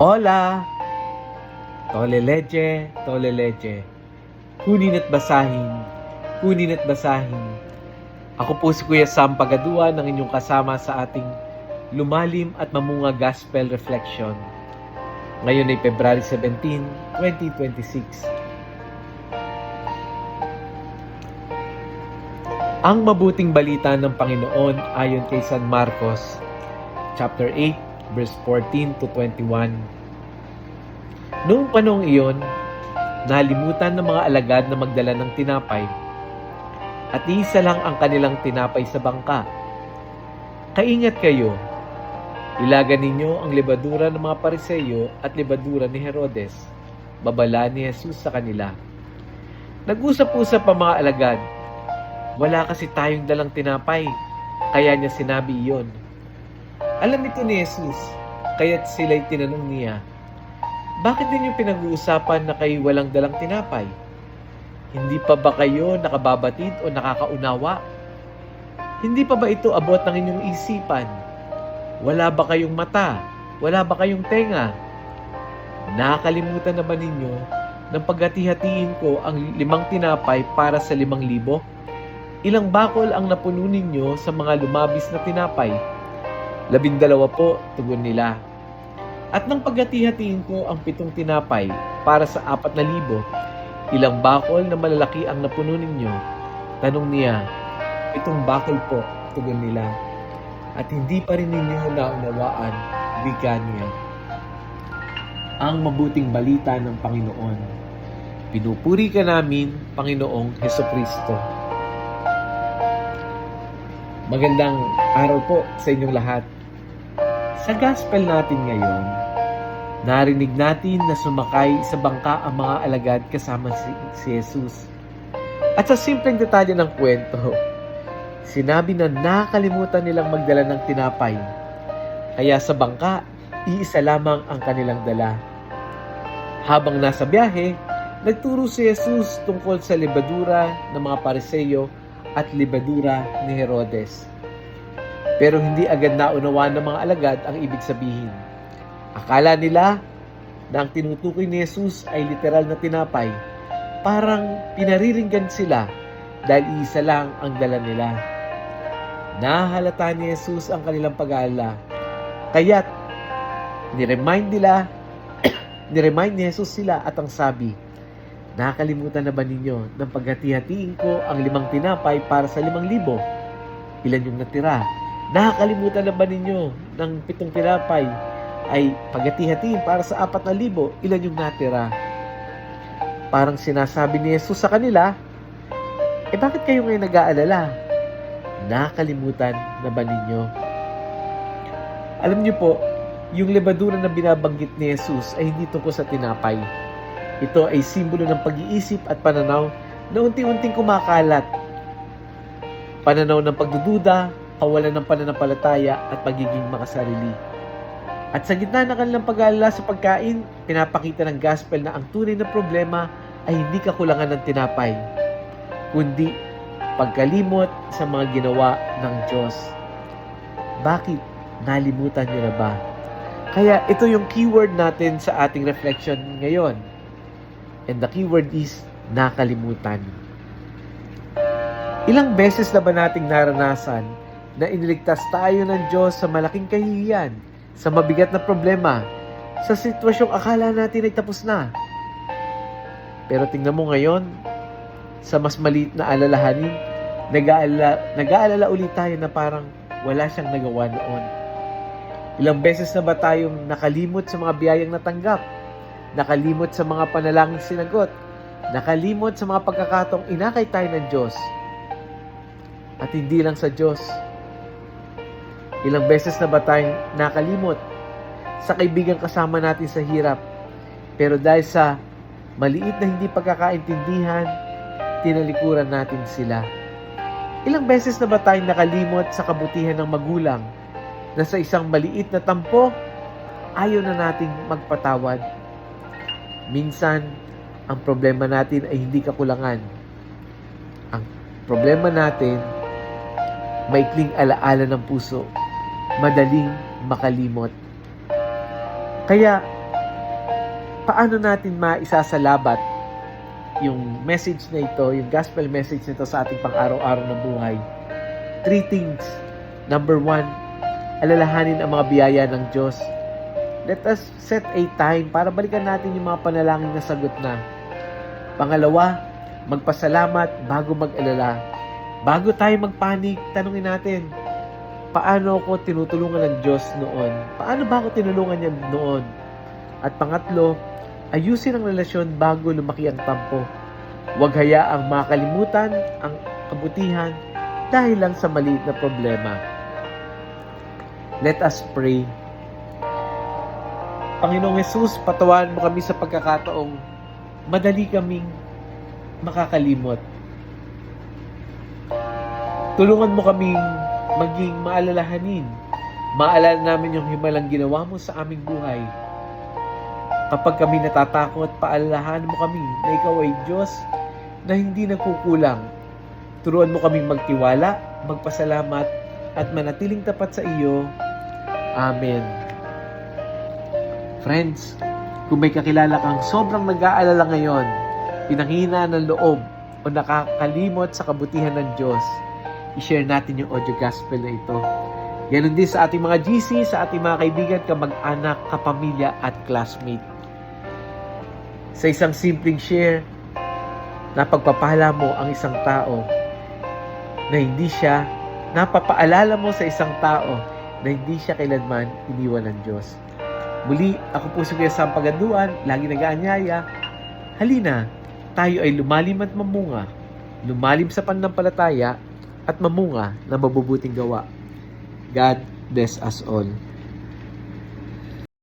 Hola! Tole leche, tole leche. Kunin at basahin, kunin at basahin. Ako po si Kuya Sam Pagaduan, ng inyong kasama sa ating lumalim at mamunga Gospel Reflection. Ngayon ay February 17, 2026. Ang mabuting balita ng Panginoon ayon kay San Marcos, chapter 8, verse 14 to 21. Noong panahong iyon, nalimutan ng mga alagad na magdala ng tinapay, at iisa lang ang kanilang tinapay sa bangka. Kaingat kayo, ilagan ninyo ang lebadura ng mga Pariseyo at lebadura ni Herodes, babala ni Jesus sa kanila. Nag-usap-usap ang mga alagad, wala kasi tayong dalang tinapay, kaya niya sinabi iyon. Alam ito ni Jesus, kaya't sila'y tinanong niya, bakit din yung pinag-uusapan na kayo walang dalang tinapay? Hindi pa ba kayo nakababatid o nakakaunawa? Hindi pa ba ito abot ng inyong isipan? Wala ba kayong mata? Wala ba kayong tenga? Nakakalimutan na ba ninyo nang paghati-hatiin ko ang 5 tinapay para sa 5,000? Ilang bakol ang napuno ninyo sa mga lumabis na tinapay? 12 po, tugon nila. At nang paghati-hatiin ko ang 7 tinapay para sa 4,000, ilang bakol na malalaki ang napuno ninyo? Tanong niya. 7 bakol po, tugon nila. At hindi pa rin ninyo naunawaan, wika niya. Ang mabuting balita ng Panginoon. Pinupuri ka namin, Panginoong Hesukristo. Magandang araw po sa inyong lahat. Sa gospel natin ngayon, narinig natin na sumakay sa bangka ang mga alagad kasama si Jesus. At sa simpleng detalye ng kwento, sinabi na nakalimutan nilang magdala ng tinapay. Kaya sa bangka, iisa lamang ang kanilang dala. Habang nasa biyahe, nagturo si Jesus tungkol sa lebadura ng mga Pariseyo at lebadura ni Herodes. Pero hindi agad naunawaan ng mga alagad ang ibig sabihin. Akala nila na ang tinutukoy ni Jesus ay literal na tinapay. Parang pinariringgan sila dahil isa lang ang dala nila. Nahalata ni Jesus ang kanilang pag-aalala. Kaya't ni-remind ni Jesus sila at ang sabi, nakakalimutan na ba ninyo nang paghati-hatiin ko ang 5 tinapay para sa 5,000? Ilan yung natira? Nakakalimutan na ba ninyo ng 7 tinapay ay paghati-hatiin para sa 4,000? Ilan yung natira? Parang sinasabi ni Jesus sa kanila, bakit kayo ngayon nag-aalala? Nakakalimutan na ba ninyo? Alam niyo po, yung lebadura na binabanggit ni Jesus ay hindi tungkol sa tinapay. Ito ay simbolo ng pag-iisip at pananaw na unti-unting kumakalat. Pananaw ng pagdududa, kawalan ng pananampalataya at pagiging makasarili. At sa gitna ng kanilang pag-aalala sa pagkain, pinapakita ng gospel na ang tunay na problema ay hindi kakulangan ng tinapay, kundi pagkalimot sa mga ginawa ng Diyos. Bakit? Nalimutan niyo na ba? Kaya ito yung keyword natin sa ating reflection ngayon. And the keyword is nakalimutan. Ilang beses na ba nating naranasan na iniligtas tayo ng Diyos sa malaking kahihiyan, sa mabigat na problema, sa sitwasyong akala natin ay tapos na? Pero tingnan mo ngayon, sa mas maliit na alalahanin, nag-aalala ulit tayo na parang wala siyang nagawa noon. Ilang beses na ba tayong nakalimot sa mga biyayang natanggap? Nakalimot sa mga panalangin sinagot? Nakalimot sa mga pagkakataong inakay tayo ng Diyos? At hindi lang sa Diyos. Ilang beses na ba tayong nakalimot sa kaibigan kasama natin sa hirap? Pero dahil sa maliit na hindi pagkakaintindihan, tinalikuran natin sila. Ilang beses na ba tayong nakalimot sa kabutihan ng magulang na sa isang maliit na tampo, ayaw na nating magpatawad? Minsan, ang problema natin ay hindi kakulangan. Ang problema natin, maikling alaala ng puso, madaling makalimot. Kaya, paano natin maisasalabat yung message na ito, yung gospel message nito sa ating pang-araw-araw na buhay? 3 things. Number 1, alalahanin ang mga biyaya ng Diyos. Let us set a time para balikan natin yung mga panalangin na sagot na. Pangalawa, magpasalamat bago mag-alala. Bago tayo magpanik, tanungin natin, paano ako tinutulungan ng Diyos noon? Paano ba ako tinulungan niya noon? At pangatlo, ayusin ang relasyon bago lumaki ang tampo. Huwag hayaang makalimutan ang kabutihan dahil lang sa maliit na problema. Let us pray. Panginoong Hesus, patawan mo kami sa pagkakataong madali kaming makakalimot. Tulungan mo kaming maging maalalahanin. Maalala namin yung himalang ginawa mo sa aming buhay. Kapag kami natatakot, paalalahanan mo kami na ikaw ay Diyos na hindi nagkukulang. Turuan mo kaming magtiwala, magpasalamat, at manatiling tapat sa iyo. Amen. Friends, kung may kakilala kang sobrang nag-aalala ngayon, pinanghina ng loob, o nakakalimot sa kabutihan ng Diyos, i-share natin yung audio gospel na ito. Ganon din sa ating mga GC, sa ating mga kaibigan, kamag-anak, kapamilya, at classmate. Sa isang simpleng share, na pagpapala mo ang isang tao na hindi siya, napapaalala mo sa isang tao na hindi siya kailanman iniwan ng Diyos. Muli, ako po si Kuya Sam Pagaduan, lagi nag-aanyaya. Halina, tayo ay lumalim at mamunga, lumalim sa pananampalataya at mamunga na mabubuting gawa. God bless us all.